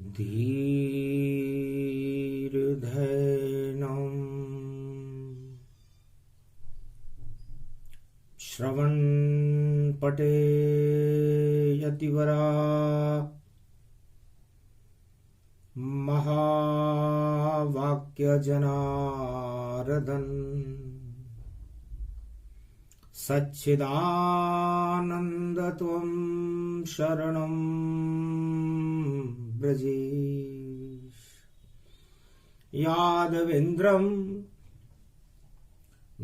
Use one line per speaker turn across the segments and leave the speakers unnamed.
धीर्धैर्यम् श्रवणपटे यतिवरा महावाक्यजनार्दन सच्चिदानंद त्वं शरणं ब्रजेश यादवेन्द्रं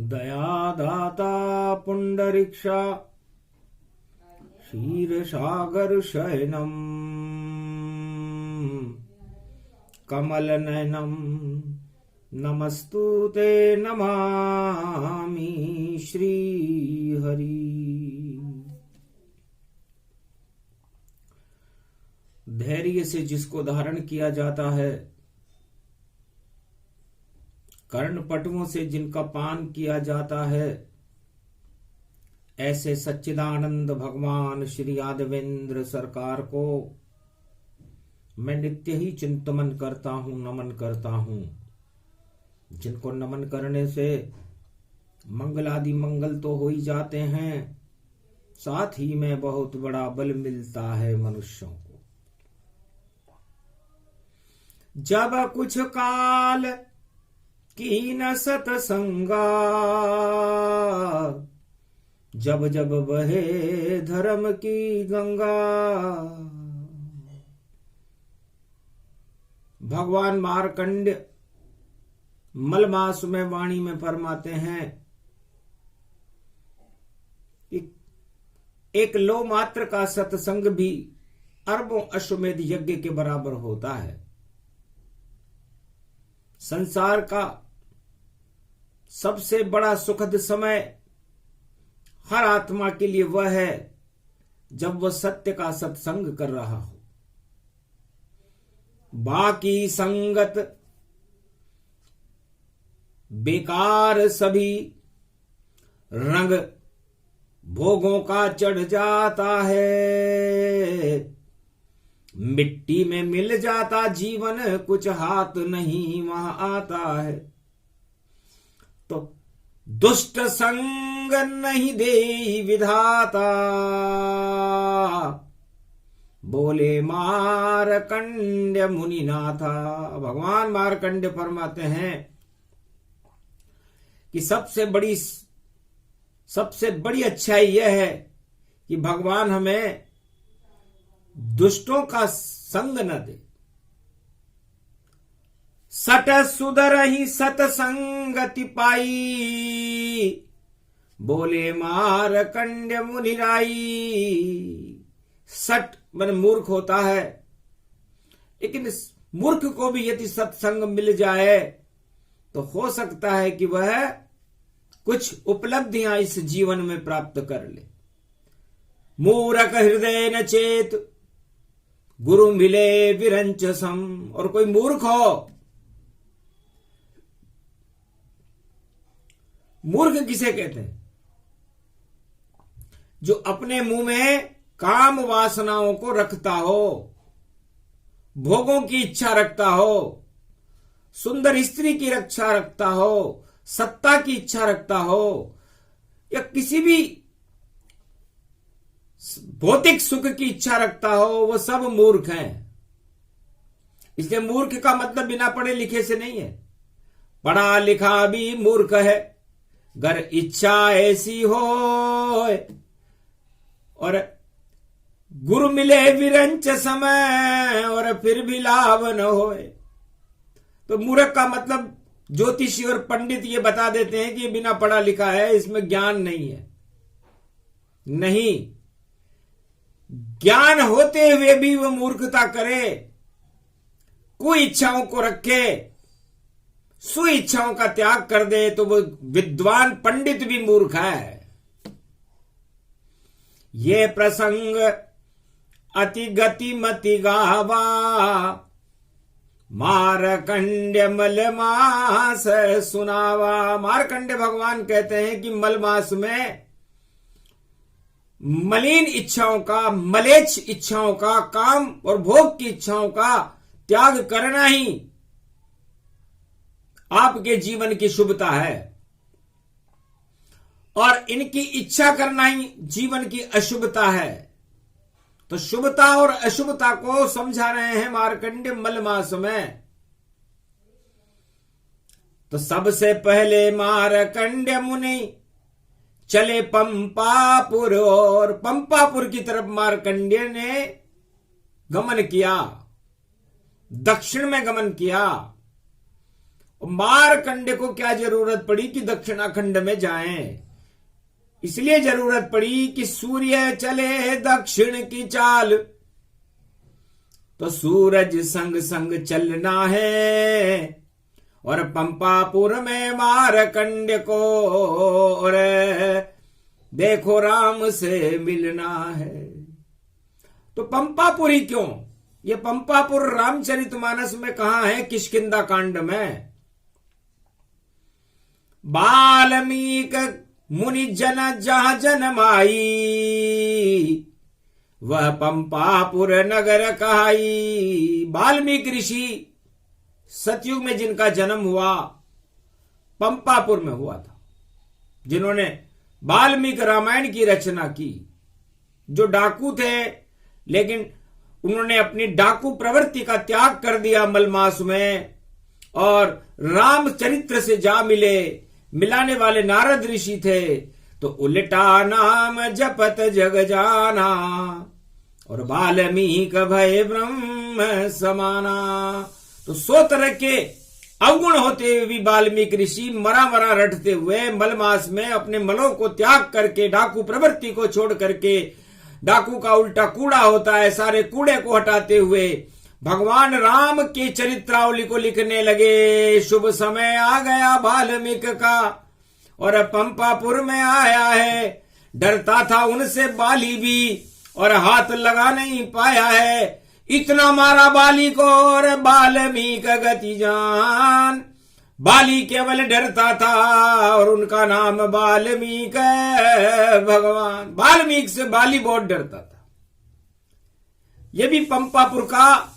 दयादाता पुंडरीक्षा क्षीरसागरशयनं कमलनयनं नमस्तुते नमामि श्रीहरि। धैर्य से जिसको धारण किया जाता है, कर्णपटुओं से जिनका पान किया जाता है, ऐसे सच्चिदानंद भगवान श्री यादवेंद्र सरकार को मैं नित्य ही चिंतन करता हूं, नमन करता हूं, जिनको नमन करने से मंगल आदि मंगल तो हो ही जाते हैं, साथ ही में बहुत बड़ा बल मिलता है मनुष्यों को। जब कुछ काल की न सतसंगा, जब जब बहे धर्म की गंगा। भगवान मार्कंड मलमास में वाणी में फरमाते हैं कि एक लो मात्र का सत्संग भी अरबों अश्वमेध यज्ञ के बराबर होता है। संसार का सबसे बड़ा सुखद समय हर आत्मा के लिए वह है जब वह सत्य का सत्संग कर रहा हो। बाकी संगत बेकार सभी, रंग भोगों का चढ़ जाता है। मिट्टी में मिल जाता जीवन, कुछ हाथ नहीं वहां आता है। तो दुष्ट संग नहीं दे विधाता, बोले मारकंड्य मुनिनाथा। भगवान मारकंड्य फरमाते हैं कि सबसे बड़ी अच्छाई यह है कि भगवान हमें दुष्टों का संग न दे। सट सुधर ही सतसंगति पाई, बोले मारकंड्य मुनिराई। सट मन मूर्ख होता है, लेकिन इस मूर्ख को भी यदि सत्संग मिल जाए तो हो सकता है कि वह कुछ उपलब्धियां इस जीवन में प्राप्त कर ले। मूरख हृदय न चेत, गुरु मिले विरंच सम। और कोई मूर्ख हो, मूर्ख किसे कहते हैं? जो अपने मुंह में काम वासनाओं को रखता हो, भोगों की इच्छा रखता हो, सुंदर स्त्री की रक्षा रखता हो, सत्ता की इच्छा रखता हो, या किसी भी भौतिक सुख की इच्छा रखता हो, वो सब मूर्ख हैं। इसलिए मूर्ख का मतलब बिना पढ़े लिखे से नहीं है। पढ़ा लिखा भी मूर्ख है, गर इच्छा ऐसी हो और गुरु मिले विरंच समय, और फिर भी लाभ न होए। तो मूर्ख का मतलब ज्योतिषी और पंडित ये बता देते हैं कि ये बिना पढ़ा लिखा है, इसमें ज्ञान नहीं है। नहीं, ज्ञान होते हुए भी वह मूर्खता करे, कोई इच्छाओं को रखे, सु इच्छाओं का त्याग कर दे, तो वो विद्वान पंडित भी मूर्ख है। ये प्रसंग अति गति मति गावा, मारकंड्य मलमास सुनावा। मारकंड्य भगवान कहते हैं कि मलमास में मलिन इच्छाओं का, मलेच्छ इच्छाओं का, काम और भोग की इच्छाओं का त्याग करना ही आपके जीवन की शुभता है और इनकी इच्छा करना ही जीवन की अशुभता है। तो शुभता और अशुभता को समझा रहे हैं मार्कंडेय मलमास में। तो सबसे पहले मार्कंडेय मुनि चले पंपापुर और पंपापुर की तरफ मार्कंडेय ने गमन किया, दक्षिण में गमन किया। मार्कंडेय को क्या जरूरत पड़ी कि दक्षिणाखंड में जाएं? इसलिए जरूरत पड़ी कि सूर्य चले दक्षिण की चाल, तो सूरज संग संग चलना है। और पंपापुर में मार्कंडेय को और देखो राम से मिलना है। तो पंपापुर ही क्यों? ये पंपापुर रामचरितमानस में कहां है? किष्किंधा कांड में। वाल्मीकि मुनि जन जहां जन्माई, वह पंपापुर नगर कहाई। वाल्मीकि ऋषि सतयुग में जिनका जन्म हुआ पंपापुर में हुआ था, जिन्होंने वाल्मीकि रामायण की रचना की, जो डाकू थे, लेकिन उन्होंने अपनी डाकू प्रवृत्ति का त्याग कर दिया मलमास में और रामचरित्र से जा मिले। मिलाने वाले नारद ऋषि थे, तो उल्टा नाम जपत जग जाना और वाल्मीकि भय ब्रह्म समाना। तो 100 तरह के अवगुण होते हुए भी वाल्मीकि ऋषि मरा मरा रटते हुए मलमास में अपने मलों को त्याग करके, डाकू प्रवृत्ति को छोड़ करके, डाकू का उल्टा कूड़ा होता है, सारे कूड़े को हटाते हुए भगवान राम के चरित्रावली को लिखने लगे। शुभ समय आ गया वाल्मीकि का और पंपापुर में आया है। डरता था उनसे बाली भी और हाथ लगा नहीं पाया है। इतना मारा बाली को और वाल्मीकि गति जान। बाली केवल डरता था और उनका नाम वाल्मीकि भगवान। वाल्मीकि से बाली बहुत डरता था। यह भी पंपापुर का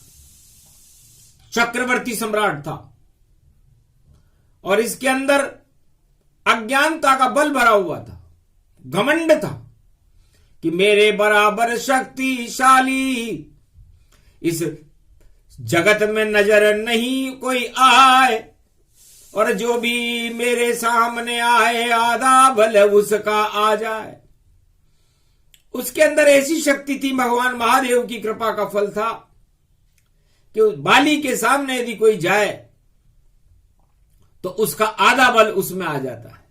चक्रवर्ती सम्राट था और इसके अंदर अज्ञानता का बल भरा हुआ था, घमंड था कि मेरे बराबर शक्तिशाली इस जगत में नजर नहीं कोई आए और जो भी मेरे सामने आए आधा भले उसका आ जाए। उसके अंदर ऐसी शक्ति थी, भगवान महादेव की कृपा का फल था कि बाली के सामने यदि कोई जाए तो उसका आधा बल उसमें आ जाता है।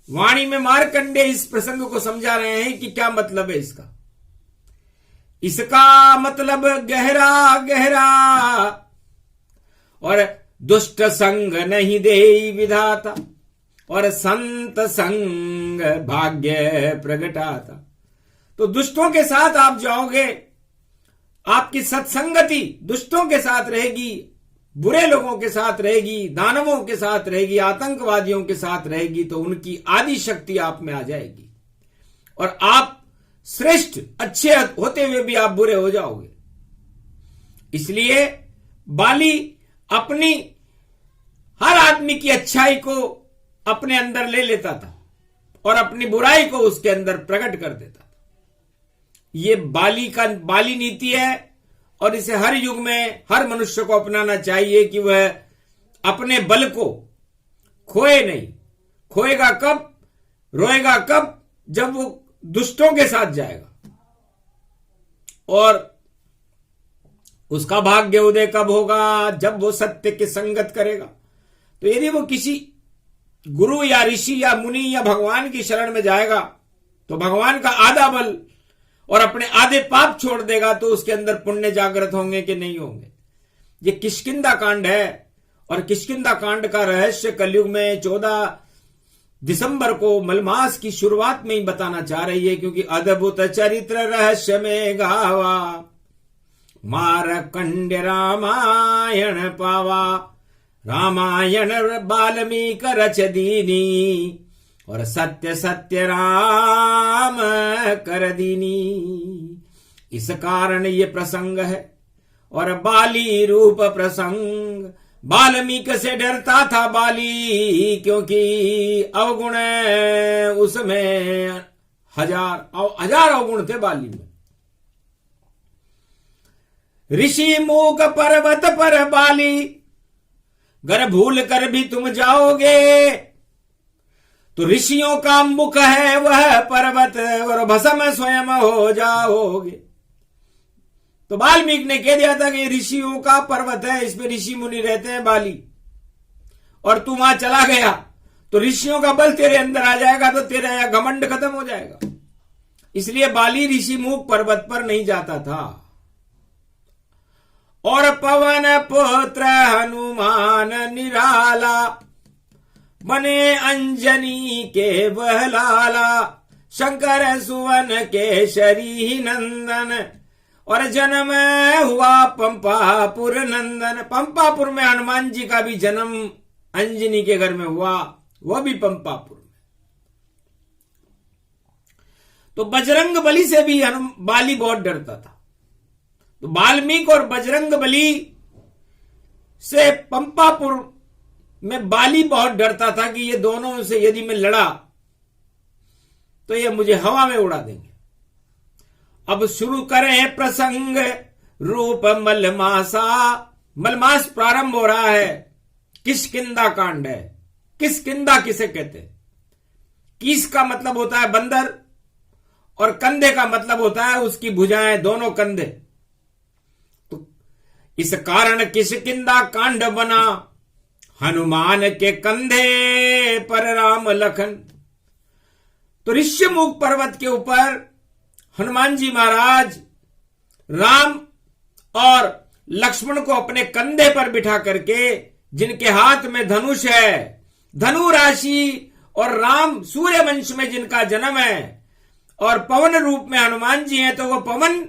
वाणी में मार्कंडेय इस प्रसंग को समझा रहे हैं कि क्या मतलब है इसका। इसका मतलब गहरा गहरा और दुष्ट संग नहीं दे विधाता और संत संग भाग्य प्रगटाता। तो दुष्टों के साथ आप जाओगे, आपकी सत्संगति दुष्टों के साथ रहेगी, बुरे लोगों के साथ रहेगी, दानवों के साथ रहेगी, आतंकवादियों के साथ रहेगी, तो उनकी आदि शक्ति आप में आ जाएगी और आप श्रेष्ठ अच्छे होते हुए भी आप बुरे हो जाओगे। इसलिए बाली अपनी हर आदमी की अच्छाई को अपने अंदर ले लेता था और अपनी बुराई को उसके अंदर प्रकट कर देता था। ये बाली नीति है और इसे हर युग में हर मनुष्य को अपनाना चाहिए कि वह अपने बल को खोए नहीं। खोएगा कब, रोएगा कब? जब वो दुष्टों के साथ जाएगा। और उसका भाग्य उदय कब होगा? जब वो सत्य की संगत करेगा। तो यदि वो किसी गुरु या ऋषि या मुनि या भगवान की शरण में जाएगा तो भगवान का आधा बल और अपने आधे पाप छोड़ देगा, तो उसके अंदर पुण्य जागृत होंगे कि नहीं होंगे। ये किष्किंधा कांड है और किष्किंधा कांड का रहस्य कलयुग में 14 दिसंबर को मलमास की शुरुआत में ही बताना चाह रही है, क्योंकि अद्भुत चरित्र रहस्य में गावा मार्कंडेय रामायण पावा। रामायण वाल्मीकि रच दीनी और सत्य सत्य राम कर दीनी। इस कारण ये प्रसंग है और बाली रूप प्रसंग। वाल्मीकि से डरता था बाली, क्योंकि अवगुण उसमें हजार अवगुण थे बाली में। ऋषि मूक पर्वत पर बाली, गर भूल कर भी तुम जाओगे, तो ऋषियों का मुख है वह पर्वत, और भस्म स्वयं हो जाओगे। तो वाल्मीकि ने कह दिया था कि ऋषियों का पर्वत है, इस पे ऋषि मुनि रहते हैं बाली, और तू वहां चला गया तो ऋषियों का बल तेरे अंदर आ जाएगा, तो तेरा घमंड खत्म हो जाएगा। इसलिए बाली ऋषि मुख पर्वत पर नहीं जाता था। और पवन पुत्र हनुमान निराला, बने अंजनी के बहलाला, शंकर सुवन केशरी नंदन, और जन्म हुआ पंपापुर नंदन। पंपापुर में हनुमान जी का भी जन्म अंजनी के घर में हुआ, वह भी पंपापुर में। तो बजरंग बली से भी बाली बहुत डरता था। तो वाल्मीकि और बजरंग बली से पंपापुर में बाली बहुत डरता था कि ये दोनों से यदि मैं लड़ा तो ये मुझे हवा में उड़ा देंगे। अब शुरू करें प्रसंग रूप मलमासा। मलमास प्रारंभ हो रहा है, किष्किंधा कांड है। किष्किंधा किसे कहते हैं? किस का मतलब होता है बंदर, और कंधे का मतलब होता है उसकी भुजाएं, दोनों कंधे। तो इस कारण किष्किंधा कांड बना, हनुमान के कंधे पर राम लखन। तो ऋष्यमुख पर्वत के ऊपर हनुमान जी महाराज राम और लक्ष्मण को अपने कंधे पर बिठा करके, जिनके हाथ में धनुष है, धनु राशि, और राम सूर्य वंश में जिनका जन्म है, और पवन रूप में हनुमान जी हैं, तो वो पवन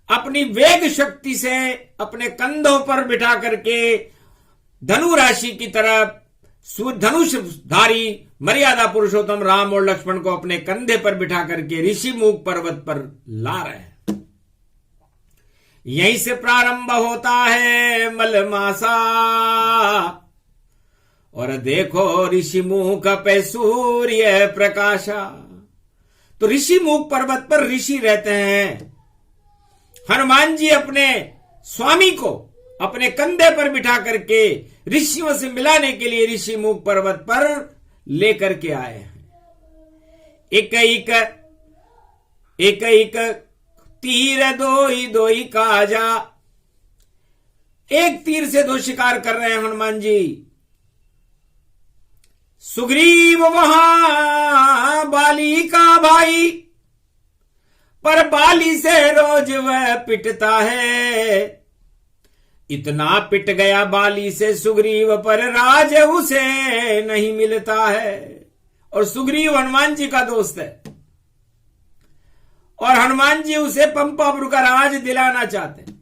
अपनी वेग शक्ति से अपने कंधों पर बिठा करके धनु राशि की तरफ धनुषधारी मर्यादा पुरुषोत्तम राम और लक्ष्मण को अपने कंधे पर बिठा करके ऋषिमुख पर्वत पर ला रहे हैं। यहीं से प्रारंभ होता है मलमासा, और देखो ऋषिमुख पे सूर्य प्रकाशा। तो ऋषिमुख पर्वत पर ऋषि रहते हैं। हनुमान जी अपने स्वामी को अपने कंधे पर बिठा करके ऋषियों से मिलाने के लिए ऋषिमुख पर्वत पर लेकर के आए हैं। एक एक तीर दोई काजा। एक तीर से दो शिकार कर रहे हैं हनुमान जी। सुग्रीव वहां बाली का भाई, पर बाली से रोज वह पिटता है। इतना पिट गया बाली से सुग्रीव, पर राज उसे नहीं मिलता है। और सुग्रीव हनुमान जी का दोस्त है, और हनुमान जी उसे पंपापुर का राज दिलाना चाहते हैं।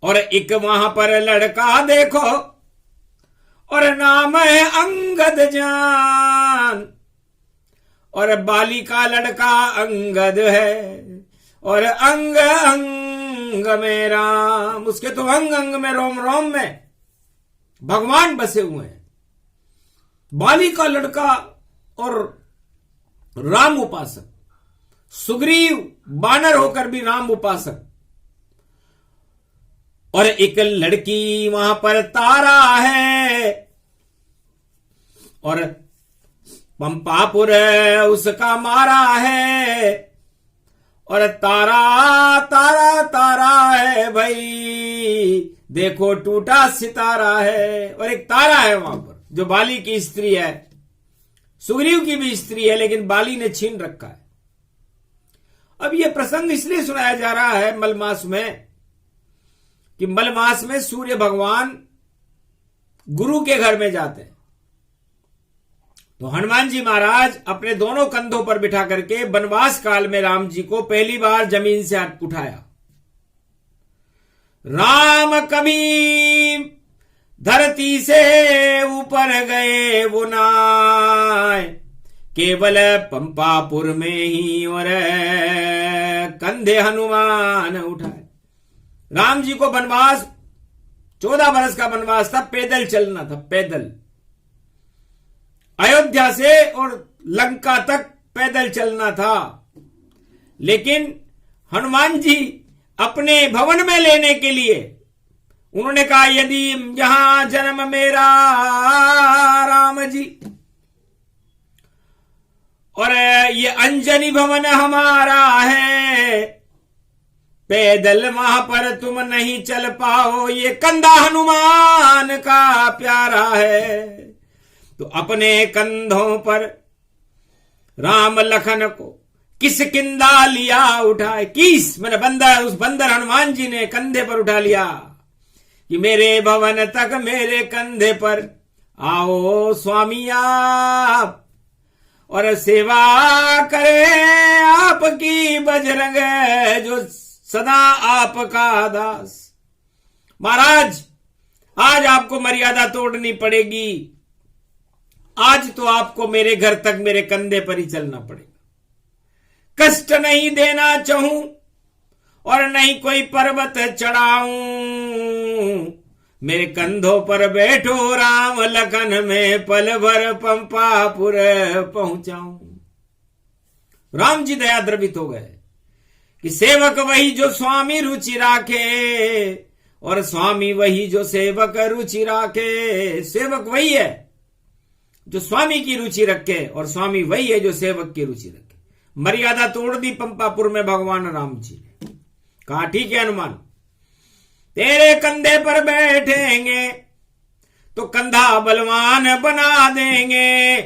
और एक वहां पर लड़का देखो, और नाम है अंगद जान, और बाली का लड़का अंगद है, और अंग अंग में राम। उसके तो अंग अंग में, रोम रोम में भगवान बसे हुए हैं। बाली का लड़का और राम उपासक, सुग्रीव बानर होकर भी राम उपासक। और एक लड़की वहां पर तारा है, और पंपापुर उसका मारा है। और तारा तारा तारा है भाई, देखो टूटा सितारा है। और एक तारा है वहां पर जो बाली की स्त्री है, सुग्रीव की भी स्त्री है, लेकिन बाली ने छीन रखा है। अब यह प्रसंग इसलिए सुनाया जा रहा है मलमास में, कि मलमास में सूर्य भगवान गुरु के घर में जाते हैं। तो हनुमान जी महाराज अपने दोनों कंधों पर बिठा करके वनवास काल में राम जी को पहली बार जमीन से उठाया। राम कभी धरती से ऊपर गए वो नाय, केवल पंपापुर में ही और कंधे हनुमान उठाए। राम जी को वनवास 14 वर्ष का वनवास था, पैदल चलना था, पैदल अयोध्या से और लंका तक पैदल चलना था। लेकिन हनुमान जी अपने भवन में लेने के लिए उन्होंने कहा, यदि यहां जन्म मेरा राम जी और ये अंजनी भवन हमारा है, पैदल वहां पर तुम नहीं चल पाओ, ये कंधा हनुमान का प्यारा है। तो अपने कंधों पर राम लखन को किस किंदा लिया उठाए, किस मैंने बंदर, उस बंदर हनुमान जी ने कंधे पर उठा लिया कि मेरे भवन तक मेरे कंधे पर आओ स्वामी आप, और सेवा करे आपकी बजरंग जो सदा आपका दास। महाराज आज आपको मर्यादा तोड़नी पड़ेगी, आज तो आपको मेरे घर तक मेरे कंधे पर ही चलना पड़ेगा। कष्ट नहीं देना चाहूं और नहीं कोई पर्वत चढ़ाऊं, मेरे कंधों पर बैठो राम लखन में पल भर पंपापुर पहुंचाऊं। राम जी दया द्रवित हो गए कि सेवक वही जो स्वामी रुचि राखे और स्वामी वही जो सेवक रुचि राखे। सेवक वही है जो स्वामी की रुचि रखे और स्वामी वही है जो सेवक की रुचि रखे। मर्यादा तोड़ दी पंपापुर में भगवान राम जी ने। कहा ठीक है हनुमान, तेरे कंधे पर बैठेंगे तो कंधा बलवान बना देंगे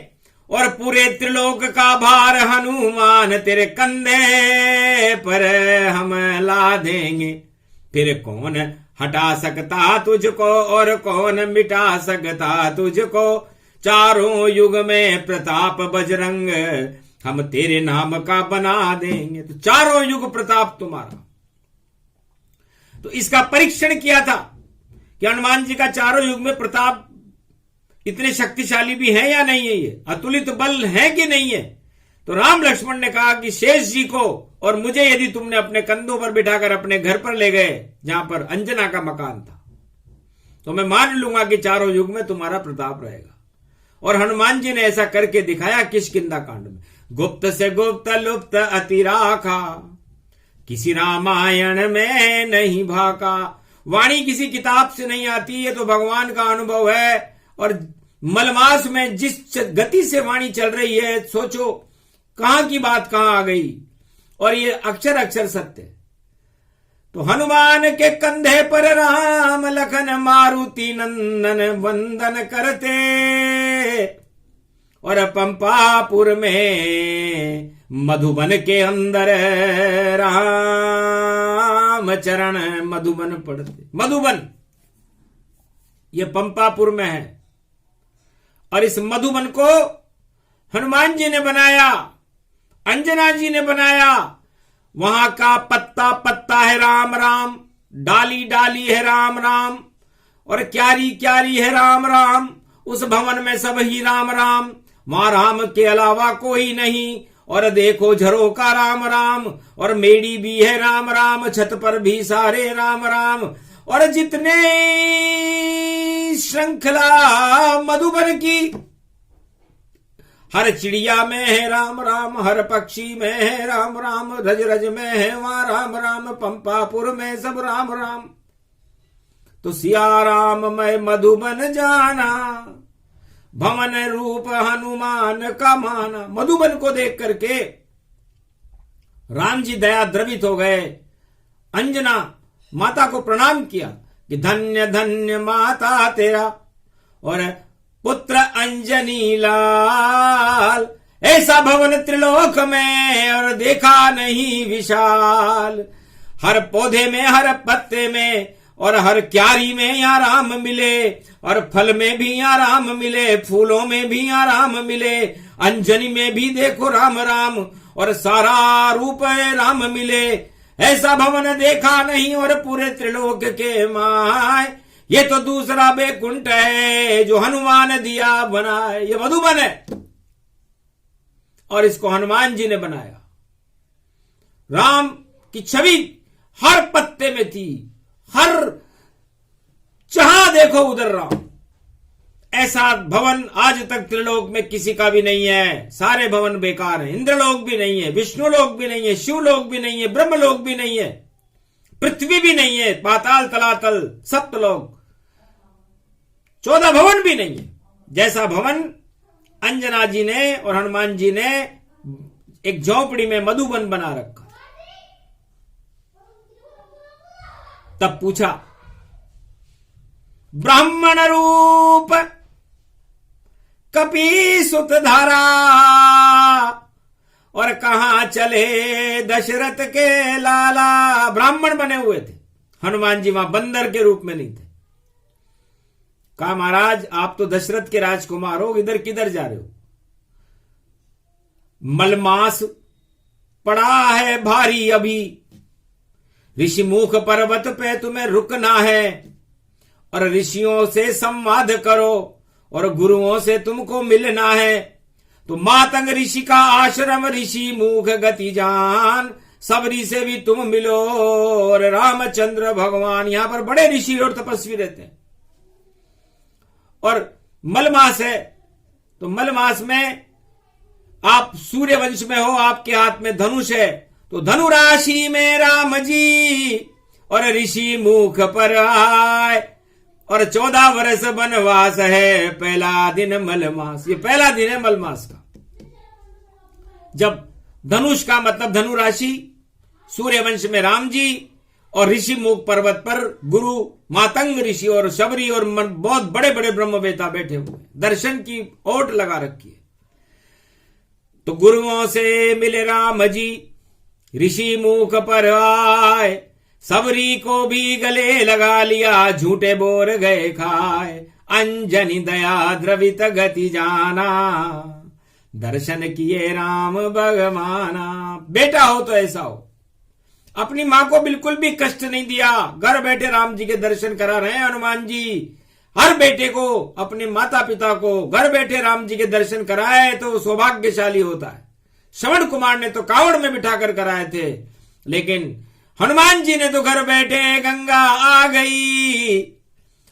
और पूरे त्रिलोक का भार हनुमान तेरे कंधे पर हम ला देंगे। फिर कौन हटा सकता तुझको और कौन मिटा सकता तुझको, चारों युग में प्रताप बजरंग हम तेरे नाम का बना देंगे। तो चारों युग प्रताप तुम्हारा। तो इसका परीक्षण किया था कि हनुमान जी का चारों युग में प्रताप इतने शक्तिशाली भी है या नहीं है, ये अतुलित बल है कि नहीं है। तो राम लक्ष्मण ने कहा कि शेष जी को और मुझे यदि तुमने अपने कंधों पर बिठाकर अपने घर पर ले गए जहां पर अंजना का मकान था, तो मैं मान लूंगा कि चारों युग में तुम्हारा प्रताप रहेगा। और हनुमान जी ने ऐसा करके दिखाया किष्किंधा कांड में। गुप्त से गुप्त लुप्त अति राखा, किसी रामायण में नहीं भाका। वाणी किसी किताब से नहीं आती, ये तो भगवान का अनुभव है। और मलमास में जिस गति से वाणी चल रही है, सोचो कहां की बात कहां आ गई, और ये अक्षर अक्षर सत्य। तो हनुमान के कंधे पर राम लखन मारुति नंदन वंदन करते और पंपापुर में मधुबन के अंदर राम चरण मधुबन पढ़ते। मधुबन ये पंपापुर में है और इस मधुबन को हनुमान जी ने बनाया, अंजना जी ने बनाया। वहां का पत्ता पत्ता है राम राम, डाली डाली है राम राम, और क्यारी क्यारी है राम राम। उस भवन में सब ही राम राम, वहां राम के अलावा कोई नहीं। और देखो झरोका राम राम, और मेड़ी भी है राम राम, छत पर भी सारे राम राम। और जितने श्रृंखला मधुबन की, हर चिड़िया में है राम राम, हर पक्षी में है राम राम, रज रज में है वहां राम राम, पंपापुर में सब राम राम। तो सिया राम मैं मधुबन जाना, भवन रूप हनुमान का माना। मधुबन को देख करके राम जी दया द्रवित हो गए। अंजना माता को प्रणाम किया कि धन्य धन्य माता तेरा और पुत्र अंजनी लाल, ऐसा भवन त्रिलोक में और देखा नहीं विशाल। हर पौधे में हर पत्ते में और हर क्यारी में यहाँ राम मिले, और फल में भी यहाँ राम मिले, फूलों में भी यहाँ राम मिले, अंजनी में भी देखो राम राम, और सारा रूप है राम मिले। ऐसा भवन देखा नहीं और पूरे त्रिलोक के माय, ये तो दूसरा बैकुंठ है जो हनुमान दिया बनाए। ये मधुबन है और इसको हनुमान जी ने बनाया। राम की छवि हर पत्ते में थी, हर जहां देखो उधर राम। ऐसा भवन आज तक त्रिलोक में किसी का भी नहीं है। सारे भवन बेकार हैं। इंद्रलोक भी नहीं है, विष्णुलोक भी नहीं है, शिवलोक भी नहीं है, ब्रह्मलोक भी नहीं है, पृथ्वी भी नहीं है, पाताल तलातल सप्तलोक 14 भवन भी नहीं है। जैसा भवन अंजना जी ने और हनुमान जी ने एक झोपड़ी में मधुबन बना रखा। तब पूछा, ब्राह्मण रूप कपि सुत धारा, और कहां चले दशरथ के लाला। ब्राह्मण बने हुए थे हनुमान जी, वहां बंदर के रूप में नहीं थे। कहा, महाराज आप तो दशरथ के राजकुमार हो, इधर किधर जा रहे हो? मलमास पड़ा है भारी अभी, ऋषिमुख पर्वत पे तुम्हें रुकना है, और ऋषियों से संवाद करो, और गुरुओं से तुमको मिलना है। तो मातंग ऋषि का आश्रम ऋषि मुख गति जान, सबरी से भी तुम मिलो, और रामचंद्र भगवान यहां पर बड़े ऋषि और तपस्वी रहते हैं। और मलमास है, तो मलमास में आप सूर्य वंश में हो, आपके हाथ में धनुष है, तो धनु राशि में राम जी और ऋषि मुख पर आए, और 14 वर्ष वनवास है, पहला दिन मलमास। ये पहला दिन है मलमास का। जब धनुष का मतलब धनु राशि, सूर्य वंश में राम जी, और ऋषि मुख पर्वत पर गुरु मातंग ऋषि और शबरी और बहुत बड़े बड़े ब्रह्मवेता बैठे हुए, दर्शन की ओट लगा रखी है। तो गुरुओं से मिले राम जी, ऋषि मुख पर आए, सबरी को भी गले लगा लिया, झूठे बोर गए खाए, अंजनी दया द्रवित गति जाना, दर्शन किए राम भगवाना। बेटा हो तो ऐसा हो, अपनी मां को बिल्कुल भी कष्ट नहीं दिया, घर बैठे राम जी के दर्शन करा रहे हैं हनुमान जी। हर बेटे को, अपने माता पिता को घर बैठे राम जी के दर्शन कराए तो सौभाग्यशाली होता है। श्रवण कुमार ने तो कावड़ में बिठाकर कराए थे, लेकिन हनुमान जी ने तो घर बैठे गंगा आ गई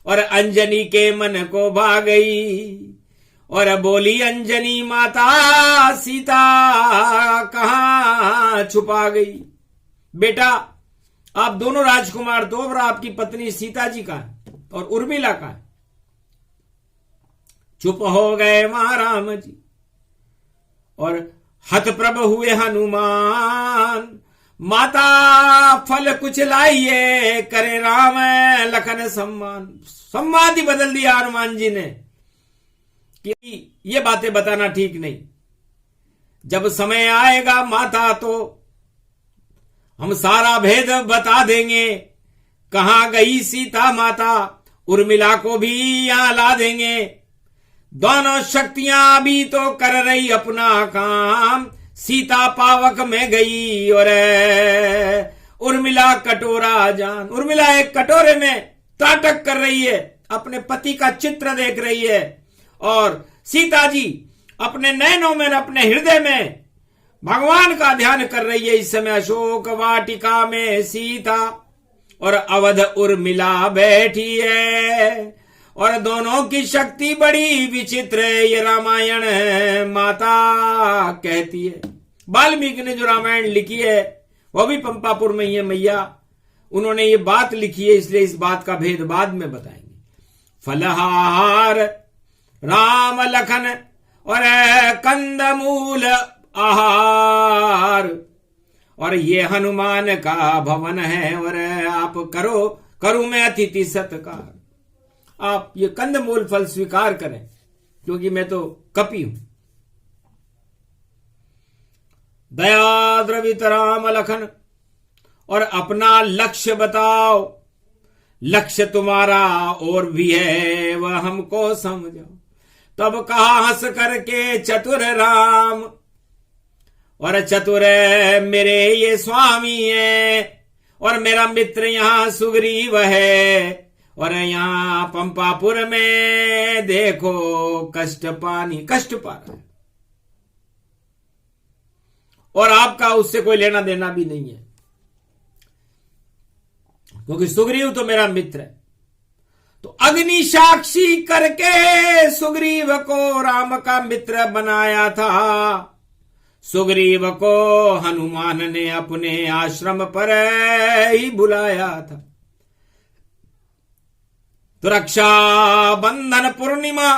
और अंजनी के मन को भा गई, और बोली अंजनी माता सीता कहां छुपा गई। बेटा आप दोनों राजकुमार तो, और आपकी पत्नी सीता जी का है और उर्मिला का है। चुप हो गए वहां राम जी, और हतप्रभ हुए हनुमान। माता फल कुछ लाइए, करे राम लखन सम्मान। सम्मान ही बदल दिया हनुमान जी ने कि ये बातें बताना ठीक नहीं। जब समय आएगा माता तो हम सारा भेद बता देंगे, कहां गई सीता माता, उर्मिला को भी यहां ला देंगे। दोनों शक्तियां भी तो कर रही अपना काम, सीता पावक में गई और उर्मिला कटोरा जान। उर्मिला एक कटोरे में त्राटक कर रही है, अपने पति का चित्र देख रही है, और सीता जी अपने नयनों में, अपने हृदय में भगवान का ध्यान कर रही है। इस समय अशोक वाटिका में सीता और अवध उर्मिला बैठी है, और दोनों की शक्ति बड़ी विचित्र है, ये रामायण माता कहती है। वाल्मीकि ने जो रामायण लिखी है वो भी पंपापुर में ही है मैया, उन्होंने ये बात लिखी है, इसलिए इस बात का भेद बाद में बताएंगे। फलहार राम लखन और कंदमूल आहार, और ये हनुमान का भवन है, और आप करूं मैं अतिथि सत्कार। आप ये कंदमूल फल स्वीकार करें, क्योंकि मैं तो कपि हूं। दया द्रवित राम लखन, और अपना लक्ष्य बताओ, लक्ष्य तुम्हारा और भी है वह हमको समझाओ। तब कहा हंस करके चतुर राम, और चतुर मेरे ये स्वामी है, और मेरा मित्र यहां सुग्रीव है, और यहां पंपापुर में देखो कष्ट पा रहा है, और आपका उससे कोई लेना देना भी नहीं है। क्योंकि सुग्रीव तो मेरा मित्र है। तो अग्नि साक्षी करके सुग्रीव को राम का मित्र बनाया था। सुग्रीव को हनुमान ने अपने आश्रम पर ही बुलाया था। तो रक्षा बंधन पूर्णिमा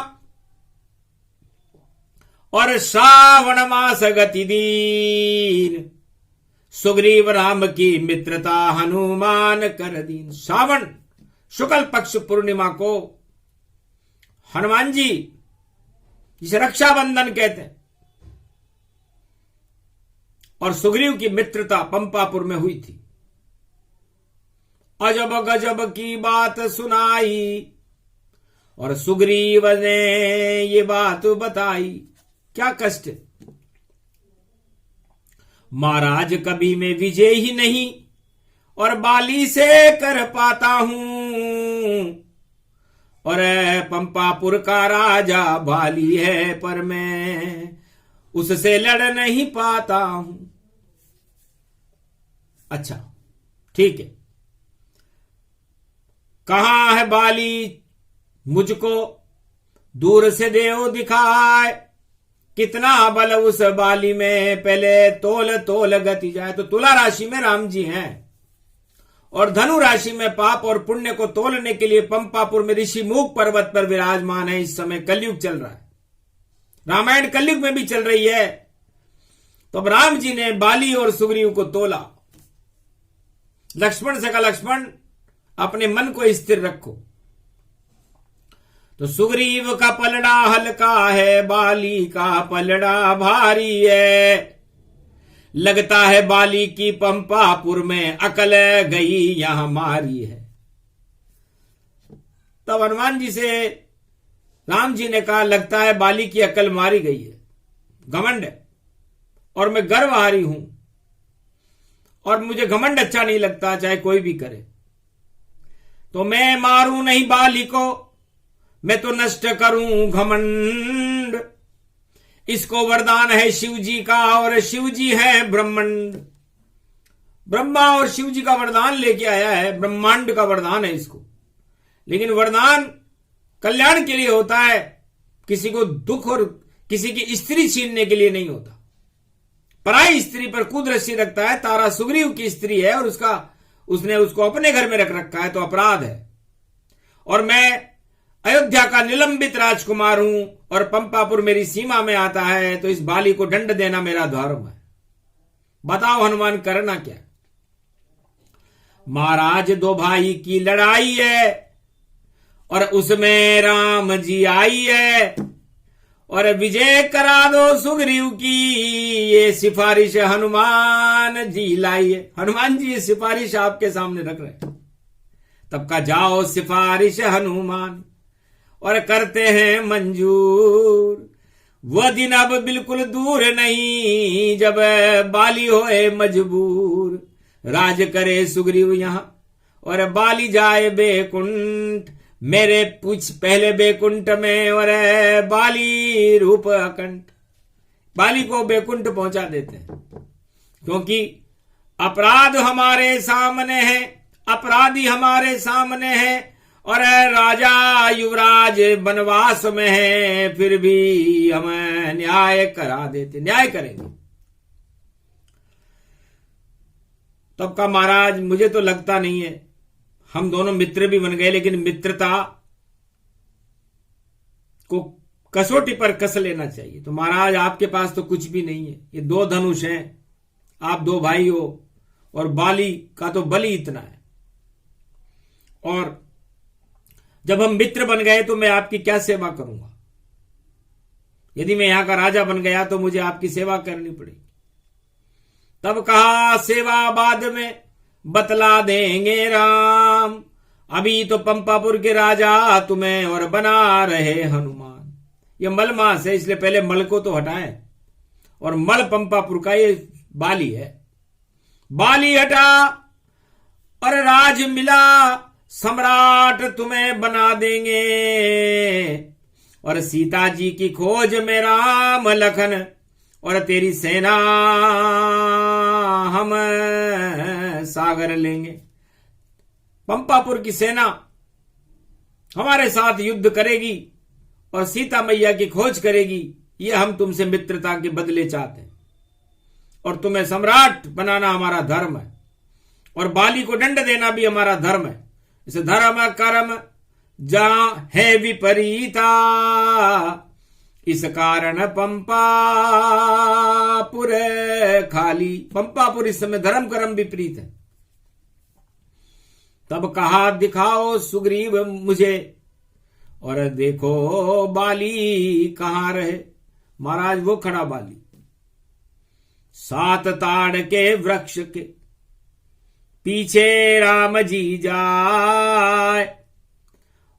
और श्रावण मास गति दीन, सुग्रीव राम की मित्रता हनुमान कर दीन। श्रावण शुक्ल पक्ष पूर्णिमा को हनुमान जी, जिसे रक्षाबंधन कहते हैं, और सुग्रीव की मित्रता पंपापुर में हुई थी। अजब गजब की बात सुनाई और सुग्रीव ने ये बात बताई। क्या कष्ट, महाराज कभी मैं विजय ही नहीं और बाली से कर पाता हूं, और पंपापुर का राजा बाली है पर मैं उससे लड़ नहीं पाता हूं। अच्छा ठीक है, कहां है बाली, मुझको दूर से देव दिखाए, कितना बल उस बाली में, पहले तोल तोल गति जाए। तो तुला राशि में राम जी हैं और धनु राशि में पाप और पुण्य को तोलने के लिए पंपापुर में ऋषि मूक पर्वत पर विराजमान है। इस समय कलयुग चल रहा है, रामायण कलयुग में भी चल रही है। तो अब राम जी ने बाली और सुग्रीव को तोला। लक्ष्मण से कहा, लक्ष्मण अपने मन को स्थिर रखो। तो सुग्रीव का पलड़ा हल्का है, बाली का पलड़ा भारी है, लगता है बाली की पंपापुर में अकल गई यह हमारी है। तब हनुमान जी से राम जी ने कहा, लगता है बाली की अकल मारी गई है, घमंड है, और मैं गर्वहारी हूं, और मुझे घमंड अच्छा नहीं लगता, चाहे कोई भी करे। तो मैं मारूं नहीं बाली को, मैं तो नष्ट करूं घमंड। इसको वरदान है शिव जी का, और शिव जी है ब्रह्मांड। ब्रह्मा और शिव जी का वरदान लेके आया है, ब्रह्मांड का वरदान है इसको। लेकिन वरदान कल्याण के लिए होता है, किसी को दुख और किसी की स्त्री छीनने के लिए नहीं होता। पराई स्त्री पर कुदृष्टि रखता है, तारा सुग्रीव की स्त्री है और उसने उसको अपने घर में रख रखा है, तो अपराध है। और मैं अयोध्या का निलंबित राजकुमार हूं और पंपापुर मेरी सीमा में आता है, तो इस बाली को दंड देना मेरा धर्म है। बताओ हनुमान करना क्या? महाराज दो भाई की लड़ाई है और उसमें राम जी आई है, और विजय करा दो सुग्रीव की, ये सिफारिश हनुमान जी लाई है। हनुमान जी ये सिफारिश आपके सामने रख रहे हैं। तब का जाओ सिफारिश हनुमान, और करते हैं मंजूर। वह दिन अब बिल्कुल दूर नहीं, जब बाली होए मजबूर। राज करे सुग्रीव यहां और बाली जाए बेकुंठ, मेरे पूछ पहले बेकुंठ में और बाली रूप अकंठ। बाली को बेकुंठ पहुंचा देते हैं, क्योंकि अपराध हमारे सामने है, अपराधी हमारे सामने है, और राजा युवराज वनवास में है, फिर भी हम न्याय करा देते, न्याय करेंगे। तब का महाराज मुझे तो लगता नहीं है, हम दोनों मित्र भी बन गए, लेकिन मित्रता को कसौटी पर कस लेना चाहिए। तो महाराज आपके पास तो कुछ भी नहीं है, ये दो धनुष हैं, आप दो भाई हो, और बाली का तो बल ही इतना है। और जब हम मित्र बन गए तो मैं आपकी क्या सेवा करूंगा? यदि मैं यहां का राजा बन गया तो मुझे आपकी सेवा करनी पड़ेगी। तब कहा, सेवा बाद में बतला देंगे राम, अभी तो पंपापुर के राजा तुम्हें और बना रहे हनुमान। ये मल मास है, इसलिए पहले मल को तो हटाएं, और मल पंपापुर का ये बाली है। बाली हटा और राज मिला, सम्राट तुम्हें बना देंगे, और सीता जी की खोज में राम लखन, और तेरी सेना हम सागर लेंगे। पंपापुर की सेना हमारे साथ युद्ध करेगी और सीता मैया की खोज करेगी, ये हम तुमसे मित्रता के बदले चाहते हैं और तुम्हें सम्राट बनाना हमारा धर्म है और बाली को दंड देना भी हमारा धर्म है। इस धर्म कर्म जहां है विपरीता, इस कारण पंपापुर खाली। पंपापुर इस समय धर्म कर्म विपरीत है। तब कहा दिखाओ सुग्रीव मुझे, और देखो बाली कहां रहे। महाराज वो खड़ा बाली 7 ताड़ के वृक्ष के पीछे राम जी जाए,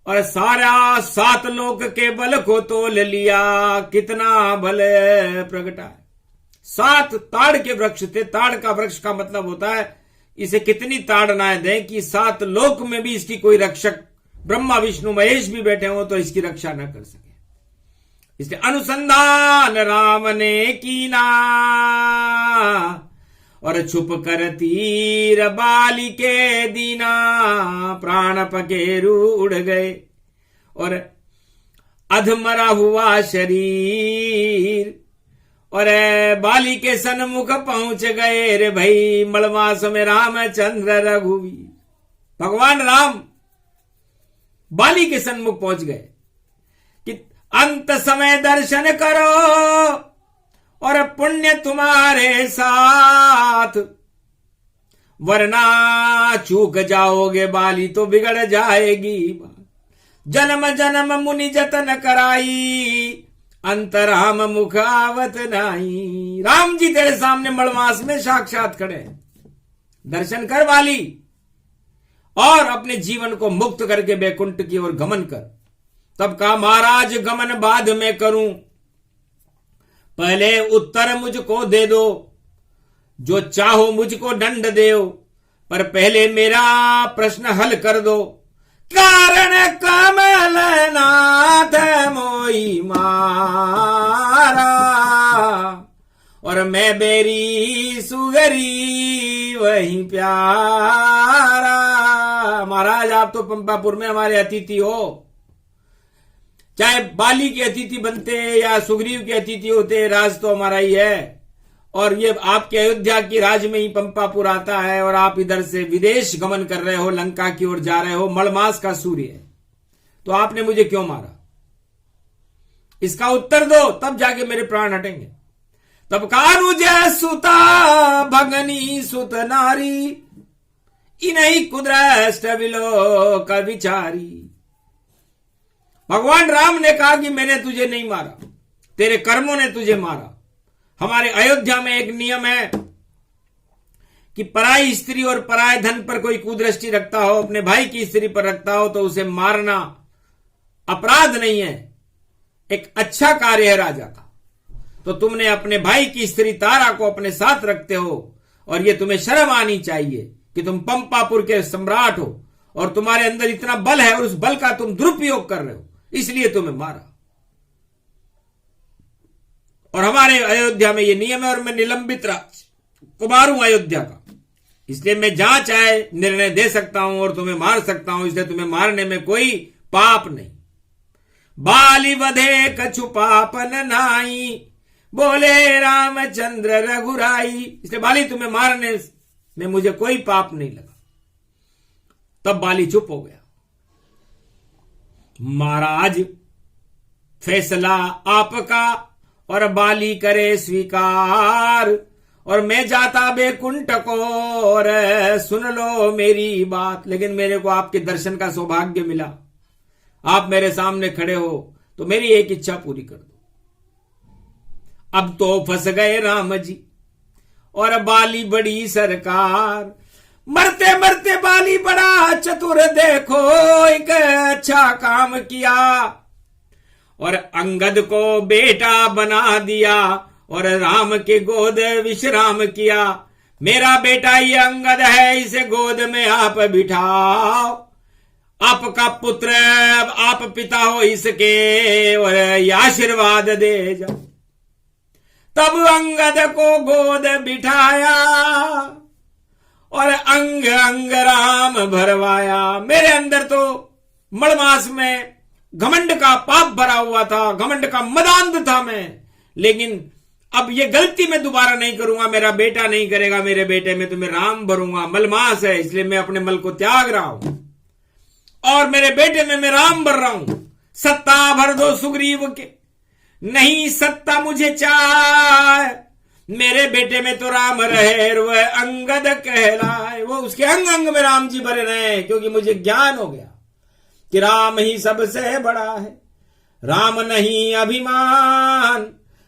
और सारा 7 लोक के बल को तोल लिया, कितना बल प्रगटाए। 7 ताड़ के वृक्ष थे। ताड़ का वृक्ष का मतलब होता है इसे कितनी ताड़नाएं दें कि 7 लोक में भी इसकी कोई रक्षक, ब्रह्मा विष्णु महेश भी बैठे हो तो इसकी रक्षा न कर सके। इसलिए अनुसंधान राम ने कीना, और छुप कर तीर बाली के दीना, प्राण पकेरू उड़ गए और अधमरा हुआ शरीर, और बाली के सन्मुख पहुंच गए रे भाई मलमास में रामचंद्र रघुवीर। भगवान राम बाली के सन्मुख पहुंच गए कि अंत समय दर्शन करो और पुण्य तुम्हारे साथ, वरना चूक जाओगे बाली तो बिगड़ जाएगी बात। जन्म जन्म मुनि जतन कराई, अंतराम मुख आवत नाही। राम जी तेरे सामने मलमास में साक्षात खड़े हैं, दर्शन कर बाली और अपने जीवन को मुक्त करके बैकुंठ की ओर गमन कर। तब कहा महाराज गमन बाद में करूं, पहले उत्तर मुझको दे दो, जो चाहो मुझको दंड देओ, पर पहले मेरा प्रश्न हल कर दो। कारण कमल नाथ मोई मारा, और मैं बेरी सुगरी वही प्यारा। महाराज आप तो पंपापुर में हमारे अतिथि हो, चाहे बाली के अतिथि बनते या सुग्रीव के अतिथि होते, राज तो हमारा ही है। और ये आपके अयोध्या की राज में ही पंपापुर आता है और आप इधर से विदेश गमन कर रहे हो, लंका की ओर जा रहे हो, मलमास का सूर्य है, तो आपने मुझे क्यों मारा? इसका उत्तर दो, तब जाके मेरे प्राण हटेंगे। तब कानुज सुता भगनी सुत नारी, इन्हीं कुदृष्ट विलोक विचारी। भगवान राम ने कहा कि मैंने तुझे नहीं मारा, तेरे कर्मों ने तुझे मारा। हमारे अयोध्या में एक नियम है कि पराई स्त्री और पराये धन पर कोई कुदृष्टि रखता हो, अपने भाई की स्त्री पर रखता हो तो उसे मारना अपराध नहीं है, एक अच्छा कार्य है राजा का। तो तुमने अपने भाई की स्त्री तारा को अपने साथ रखते हो और यह तुम्हें शर्म आनी चाहिए कि तुम पंपापुर के सम्राट हो और तुम्हारे अंदर इतना बल है और उस बल का तुम दुरुपयोग कर रहे हो, इसलिए तुम्हें मारा। और हमारे अयोध्या में ये नियम है और मैं निलंबित कुमार हूं अयोध्या का, इसलिए मैं जहां चाहे निर्णय दे सकता हूं और तुम्हें मार सकता हूं, इसलिए तुम्हें मारने में कोई पाप नहीं। बाली वधे कछु पापन नाई, बोले रामचंद्र रघुराई। इसलिए बाली तुम्हें मारने में मुझे कोई पाप नहीं लगा। तब बाली चुप हो गया। महाराज फैसला आपका और बाली करे स्वीकार, और मैं जाता बैकुंठ को और सुन लो मेरी बात। लेकिन मेरे को आपके दर्शन का सौभाग्य मिला, आप मेरे सामने खड़े हो, तो मेरी एक इच्छा पूरी कर दो। अब तो फंस गए राम जी और बाली बड़ी सरकार, मरते मरते बाली बड़ा चतुर, देखो एक अच्छा काम किया और अंगद को बेटा बना दिया और राम के गोद विश्राम किया। मेरा बेटा ये अंगद है, इसे गोद में आप बिठाओ, आपका पुत्र, आप पिता हो इसके, और ये आशीर्वाद दे जाओ। तब अंगद को गोद बिठाया और अंग अंग राम भरवाया। मेरे अंदर तो मड़मास में घमंड का पाप भरा हुआ था, घमंड का मदांध था मैं, लेकिन अब ये गलती मैं दोबारा नहीं करूंगा। मेरा बेटा नहीं करेगा, मेरे बेटे में तो मैं राम भरूंगा। मलमास है इसलिए मैं अपने मल को त्याग रहा हूं और मेरे बेटे में मैं राम भर रहा हूं। सत्ता भर दो सुग्रीव के, नहीं सत्ता मुझे चाहे, मेरे बेटे में तो राम रहे वह अंगद कहलाए। वो उसके अंग अंग में राम जी भरे रहे, क्योंकि मुझे ज्ञान हो गया कि राम ही सबसे बड़ा है, राम नहीं अभिमान,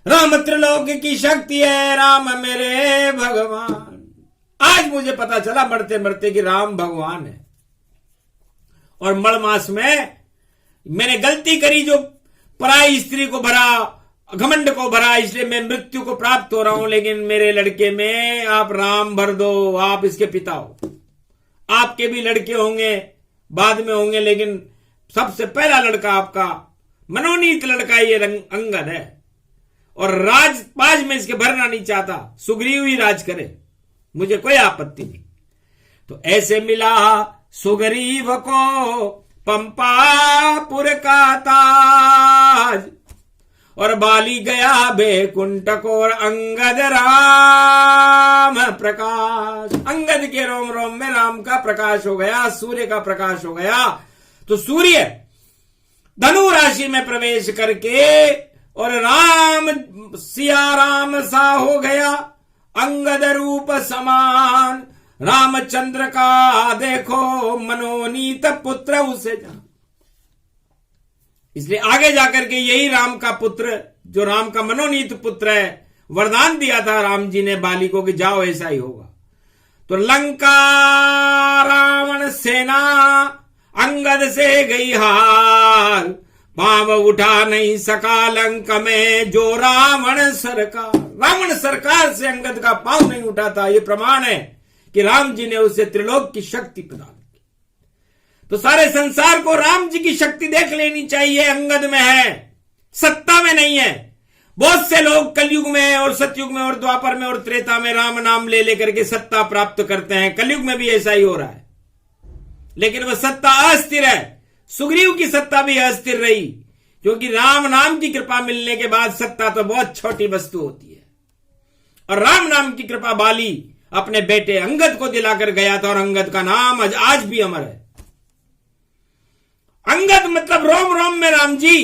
राम त्रिलोक की शक्ति है, राम मेरे भगवान। आज मुझे पता चला मरते मरते कि राम भगवान है। और मड़मास में मैंने गलती करी, जो पराई स्त्री को भरा, घमंड को भरा, इसलिए मैं मृत्यु को प्राप्त हो रहा हूं। लेकिन मेरे लड़के में आप राम भर दो, आप इसके पिता हो। आपके भी लड़के होंगे, बाद में होंगे, लेकिन सबसे पहला लड़का आपका मनोनीत लड़का ये अंगद है। और राज में इसके भरना नहीं चाहता, सुग्रीव ही राज करे, मुझे कोई आपत्ति नहीं। तो ऐसे मिला सुग्रीव को पंपापुर का ताज, और बाली गया बैकुंठ को, और अंगद राम प्रकाश। अंगद के रोम रोम में राम का प्रकाश हो गया, सूर्य का प्रकाश हो गया। तो सूर्य धनु राशि में प्रवेश करके और राम सिया राम सा हो गया, अंगद रूप समान, रामचंद्र का देखो मनोनीत पुत्र उसे जान। इसलिए आगे जाकर के यही राम का पुत्र, जो राम का मनोनीत पुत्र है, वरदान दिया था राम जी ने बाली को कि जाओ ऐसा ही होगा। तो लंका रावण सेना अंगद से गई हार, पांव उठा नहीं सका लंक में जो रावण सरकार। रावण सरकार से अंगद का पांव नहीं उठाता, ये प्रमाण है कि राम जी ने उसे त्रिलोक की शक्ति प्रदान की। तो सारे संसार को राम जी की शक्ति देख लेनी चाहिए। अंगद में है, सत्ता में नहीं है। बहुत से लोग कलयुग में और सतयुग में और द्वापर में और त्रेता में राम नाम ले लेकर के सत्ता प्राप्त करते हैं। कलयुग में भी ऐसा ही हो रहा है, लेकिन वह सत्ता अस्थिर है। सुग्रीव की सत्ता भी अस्थिर रही, क्योंकि राम नाम की कृपा मिलने के बाद सत्ता तो बहुत छोटी वस्तु होती है। और राम नाम की कृपा बाली अपने बेटे अंगद को दिलाकर गया था, और अंगद का नाम आज भी अमर है। अंगद मतलब रोम रोम में राम जी।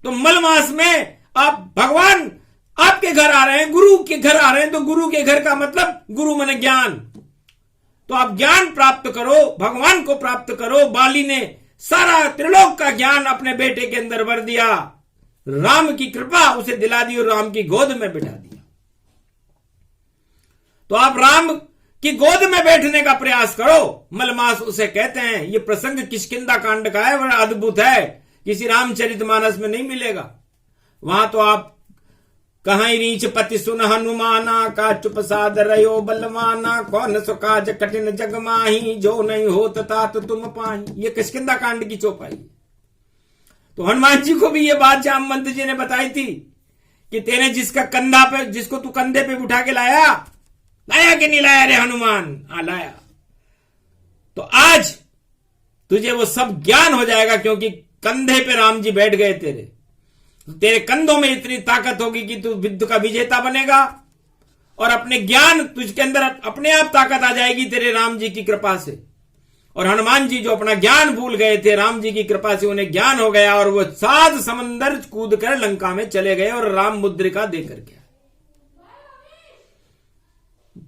तो मलमास में आप भगवान आपके घर आ रहे हैं, गुरु के घर आ रहे हैं, तो गुरु के घर का मतलब गुरु माने ज्ञान। तो आप ज्ञान प्राप्त करो, भगवान को प्राप्त करो। बाली ने सारा त्रिलोक का ज्ञान अपने बेटे के अंदर भर दिया, राम की कृपा उसे दिला दी और राम की गोद में बिठा दिया। तो आप राम की गोद में बैठने का प्रयास करो, मलमास उसे कहते हैं। ये प्रसंग किष्किंधा कांड का है, बड़ा अद्भुत है, किसी रामचरितमानस में नहीं मिलेगा। वहां तो आप कहां रीच पति सुन हनुमाना, का चुप साध रयो बलवाना, कौन सो काज कठिन जग माही, जो नहीं होत तात तुम पाही। ये किष्किंधा कांड की चौपाई। तो हनुमान जी को भी ये बात जामवंत जी ने बताई थी कि तेने जिसको तू कंधे पे उठा के लाया कि नहीं लाया रे हनुमान? हाँ लाया। तो आज तुझे वो सब ज्ञान हो जाएगा, क्योंकि कंधे पे राम जी बैठ गए तेरे कंधों में इतनी ताकत होगी कि तू विद्ध का विजेता बनेगा, और अपने ज्ञान तुझके अंदर अपने आप ताकत आ जाएगी तेरे राम जी की कृपा से। और हनुमान जी जो अपना ज्ञान भूल गए थे, राम जी की कृपा से उन्हें ज्ञान हो गया, और वो 7 समंदर कूद कर लंका में चले गए और राम मुद्रिका देकर गया।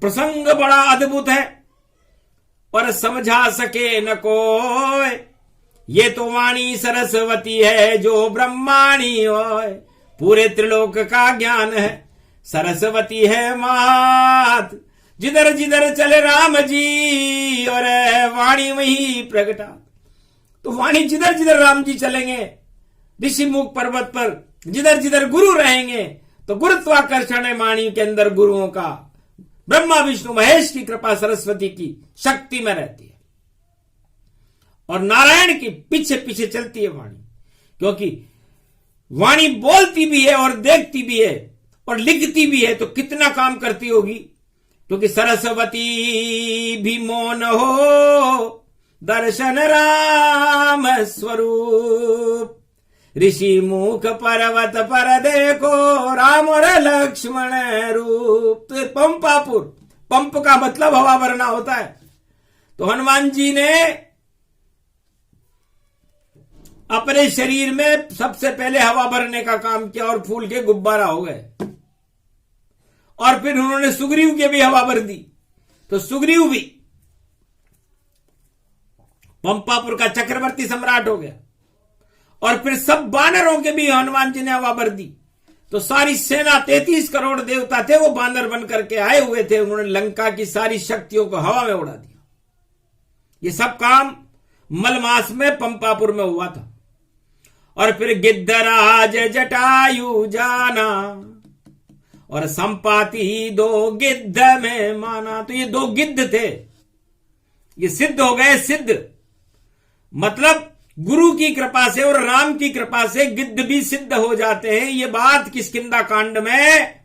प्रसंग बड़ा अद्भुत है, पर समझा सके न कोई, ये तो वाणी सरस्वती है जो ब्रह्माणी होय। पूरे त्रिलोक का ज्ञान है, सरस्वती है मात, जिधर जिधर चले राम जी और वाणी वही प्रगटा। तो वाणी जिधर जिधर राम जी चलेंगे, ऋषि मुख पर्वत पर जिधर जिधर गुरु रहेंगे, तो गुरुत्वाकर्षण है वाणी के अंदर गुरुओं का। ब्रह्मा विष्णु महेश की कृपा, सरस्वती की शक्ति में रहती है, और नारायण की पीछे पीछे चलती है वाणी। क्योंकि वाणी बोलती भी है और देखती भी है और लिखती भी है, तो कितना काम करती होगी। क्योंकि सरस्वती भी मौन हो दर्शन राम स्वरूप, ऋषि मुख पर्वत पर देखो राम और लक्ष्मण रूप। तो पंपापुर, पंप का मतलब हवा भरना होता है। तो हनुमान जी ने अपने शरीर में सबसे पहले हवा भरने का काम किया और फूल के गुब्बारा हो गए, और फिर उन्होंने सुग्रीव के भी हवा भर दी। तो सुग्रीव भी पंपापुर का चक्रवर्ती सम्राट हो गया, और फिर सब बानरों के भी हनुमान जी ने हवा भर दी। तो सारी सेना 33 करोड़ देवता थे, वो बानर बन करके आए हुए थे, उन्होंने लंका की सारी शक्तियों को हवा में उड़ा दिया। ये सब काम मलमास में पंपापुर में हुआ था। और फिर गिद्धराज जटायु जाना और संपाति 2 गिद्ध में माना। तो ये 2 गिद्ध थे, ये सिद्ध हो गए। सिद्ध मतलब गुरु की कृपा से और राम की कृपा से गिद्ध भी सिद्ध हो जाते हैं। ये बात किष्किंधा कांड में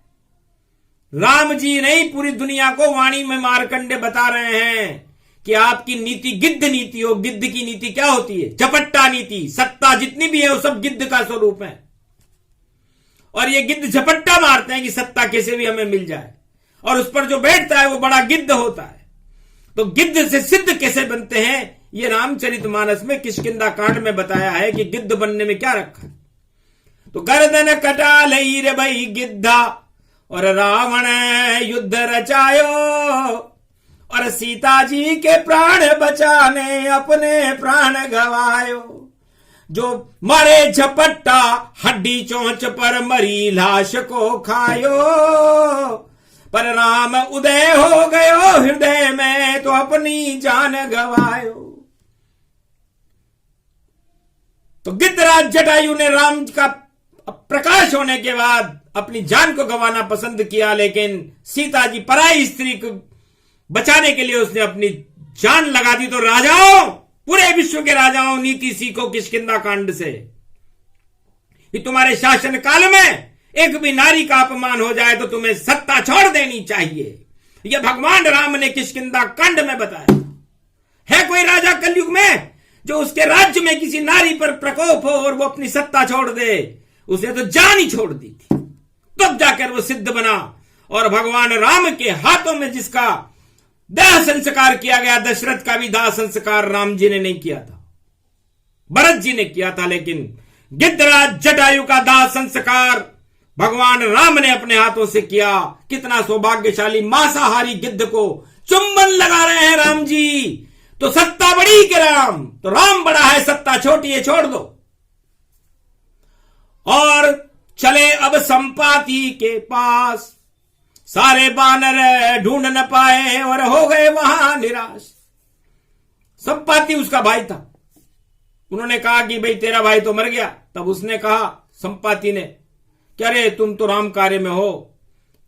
राम जी नहीं, पूरी दुनिया को वाणी में मार्कंडे बता रहे हैं कि आपकी नीति गिद्ध नीति हो। गिद्ध की नीति क्या होती है? झपट्टा नीति। सत्ता जितनी भी है वो सब गिद्ध का स्वरूप है, और ये गिद्ध झपट्टा मारते हैं कि सत्ता कैसे भी हमें मिल जाए, और उस पर जो बैठता है वो बड़ा गिद्ध होता है। तो गिद्ध से सिद्ध कैसे बनते हैं, ये रामचरितमानस में किष्किंधा कांड में बताया है कि गिद्ध बनने में क्या रखा है। तो गर्दन कटा लई रे भई गिद्धा, और रावण युद्ध रचायो, और सीता जी के प्राण बचाने अपने प्राण गवायो। जो मारे झपट्टा हड्डी चोंच पर मरी लाश को खायो, पर राम उदय हो गयो हृदय में तो अपनी जान गवायो। तो गिद्धराज जटायु ने राम का प्रकाश होने के बाद अपनी जान को गंवाना पसंद किया, लेकिन सीता जी पराई स्त्री को बचाने के लिए उसने अपनी जान लगा दी। तो राजाओं, पूरे विश्व के राजाओं, नीति सीखो किष्किंधा कांड से कि तुम्हारे शासन काल में एक भी नारी का अपमान हो जाए तो तुम्हें सत्ता छोड़ देनी चाहिए। यह भगवान राम ने किष्किंधा कांड में बताया। है कोई राजा कलयुग में जो उसके राज्य में किसी नारी पर प्रकोप हो और वो अपनी सत्ता छोड़ दे? उसने तो जान ही छोड़ दी थी, तब जाकर वो सिद्ध बना। और भगवान राम के हाथों में जिसका दाह संस्कार किया गया, दशरथ का भी दाह संस्कार राम जी ने नहीं किया था, भरत जी ने किया था, लेकिन गिद्धराज जटायु का दाह संस्कार भगवान राम ने अपने हाथों से किया। कितना सौभाग्यशाली मांसाहारी गिद्ध को चुंबन लगा रहे हैं राम जी। तो सत्ता बड़ी के राम, तो राम बड़ा है, सत्ता छोटी है, छोड़ दो। और चले अब संपाति के पास, सारे बानर ढूंढ न पाए और हो गए वहां निराश। संपाति उसका भाई था। उन्होंने कहा कि भाई तेरा भाई तो मर गया। तब उसने कहा, संपाति ने, क्या रे तुम तो राम कार्य में हो,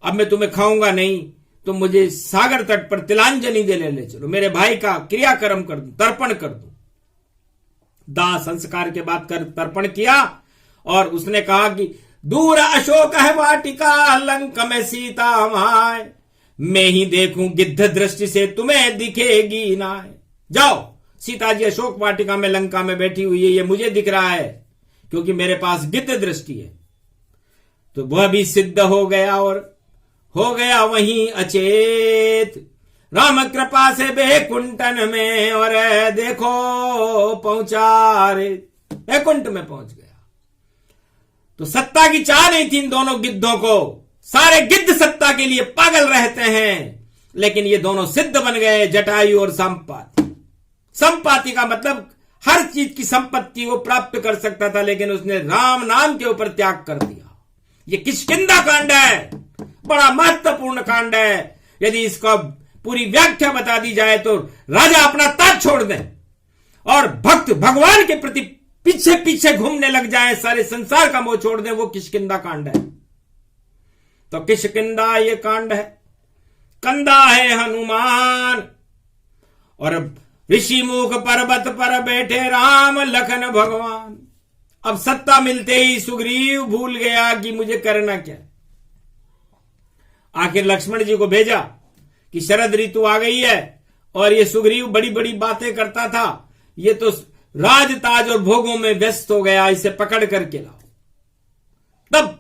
अब मैं तुम्हें खाऊंगा नहीं, तुम मुझे सागर तट पर तिलांजलि देने ले चलो, मेरे भाई का क्रियाक्रम कर दूं, तर्पण कर दूं। दाह संस्कार के बाद कर तर्पण किया, और उसने कहा कि दूर अशोक है वाटिका, लंक में सीता माय, मैं ही देखूं गिद्ध दृष्टि से तुम्हें दिखेगी नाय। जाओ, सीता जी अशोक वाटिका में लंका में बैठी हुई है, ये मुझे दिख रहा है क्योंकि मेरे पास गिद्ध दृष्टि है। तो वह भी सिद्ध हो गया और हो गया वहीं अचेत। राम कृपा से बैकुंठन में, और देखो पहुंचा रे, बैकुंठ में पहुंच गया। तो सत्ता की चाह नहीं थी इन दोनों गिद्धों को। सारे गिद्ध सत्ता के लिए पागल रहते हैं, लेकिन ये दोनों सिद्ध बन गए, जटायु और संपाति। संपाति का मतलब हर चीज की संपत्ति वो प्राप्त कर सकता था, लेकिन उसने राम नाम के ऊपर त्याग कर दिया। ये किष्किंधा कांड है, बड़ा महत्वपूर्ण कांड है। यदि इसका पूरी व्याख्या बता दी जाए तो राजा अपना ताज छोड़ दें और भक्त भगवान के प्रति पीछे पीछे घूमने लग जाए, सारे संसार का मोह छोड़ दें, वो किष्किंधा कांड है। तो किष्किंधा ये कांड है। कंधा है हनुमान, और ऋषि मुख पर्वत पर बैठे राम लखन भगवान। अब सत्ता मिलते ही सुग्रीव भूल गया कि मुझे करना क्या। आखिर लक्ष्मण जी को भेजा कि शरद ऋतु आ गई है और ये सुग्रीव बड़ी बड़ी बातें करता था, ये तो राजताज और भोगों में व्यस्त हो गया, इसे पकड़ करके लाओ। तब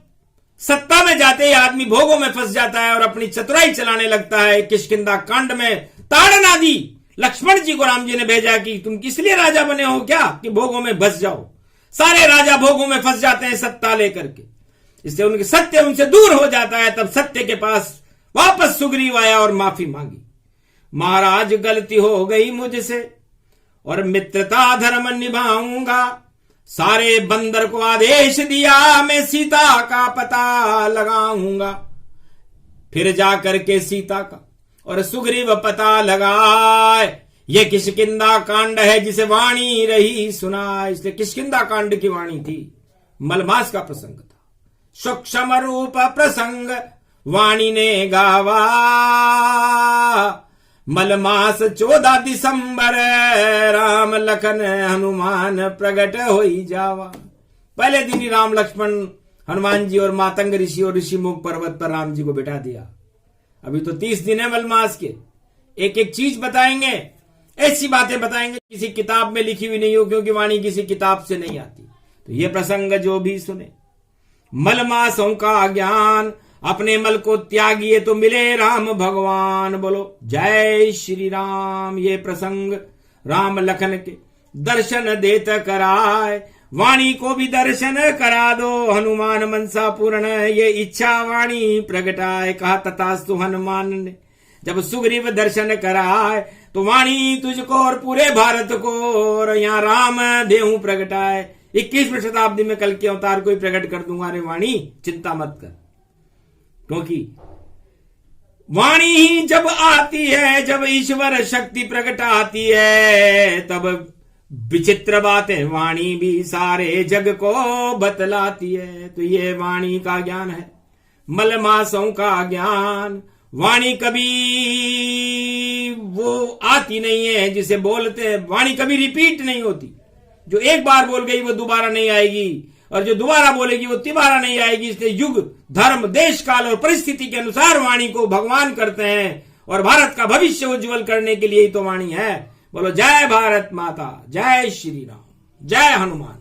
सत्ता में जाते ही आदमी भोगों में फंस जाता है और अपनी चतुराई चलाने लगता है। किष्किंधा कांड में ताड़न आदि लक्ष्मण जी को राम जी ने भेजा कि तुम किस लिए राजा बने हो क्या, कि भोगों में फंस जाओ। सारे राजा भोगों में फंस जाते हैं सत्ता लेकर के, इससे उनके सत्य उनसे दूर हो जाता है। तब सत्य के पास वापस सुग्रीव आया और माफी मांगी। महाराज गलती हो गई मुझसे और मित्रता धर्म निभाऊंगा। सारे बंदर को आदेश दिया, मैं सीता का पता लगाऊंगा। फिर जाकर के सीता का और सुग्रीव पता लगाए। ये किष्किंधा कांड है जिसे वाणी रही सुना। इसलिए किष्किंधा कांड की वाणी थी, मलमास का प्रसंग था, सूक्ष्म रूप प्रसंग वाणी ने गावा। मलमास 14 दिसंबर राम लखन हनुमान प्रगट होई जावा। पहले दिन ही राम लक्ष्मण हनुमान जी और मातंग ऋषि और ऋषि मुख पर्वत पर राम जी को बिठा दिया। अभी तो 30 दिन है मलमास के। एक एक चीज बताएंगे, ऐसी बातें बताएंगे किसी किताब में लिखी हुई नहीं हो, क्योंकि वाणी किसी किताब से नहीं आती। तो ये प्रसंग जो भी सुने, मलमासों का ज्ञान, अपने मल को त्यागिए तो मिले राम भगवान। बोलो जय श्री राम। ये प्रसंग राम लखन के दर्शन देत कराए, वाणी को भी दर्शन करा दो। हनुमान मनसा पूर्ण ये इच्छा वाणी प्रगटाए। कहा तथास्तु हनुमान ने। जब सुग्रीव दर्शन कराए तो वाणी तुझको और पूरे भारत को और यहाँ राम देहु प्रगटाए। 21वीं शताब्दी में कल के अवतार को ही प्रकट कर दूंगा। अरे वाणी चिंता मत कर, क्योंकि वाणी ही जब आती है, जब ईश्वर शक्ति प्रकट आती है, तब विचित्र बातें वाणी भी सारे जग को बतलाती है। तो ये वाणी का ज्ञान है, मलमासों का ज्ञान। वाणी कभी वो आती नहीं है जिसे बोलते हैं, वाणी कभी रिपीट नहीं होती। जो एक बार बोल गई वो दोबारा नहीं आएगी, और जो दोबारा बोलेगी वो तिबारा नहीं आएगी। इसलिए युग धर्म देश काल और परिस्थिति के अनुसार वाणी को भगवान करते हैं, और भारत का भविष्य उज्जवल करने के लिए ही तो वाणी है। बोलो जय भारत माता, जय श्री राम, जय हनुमान।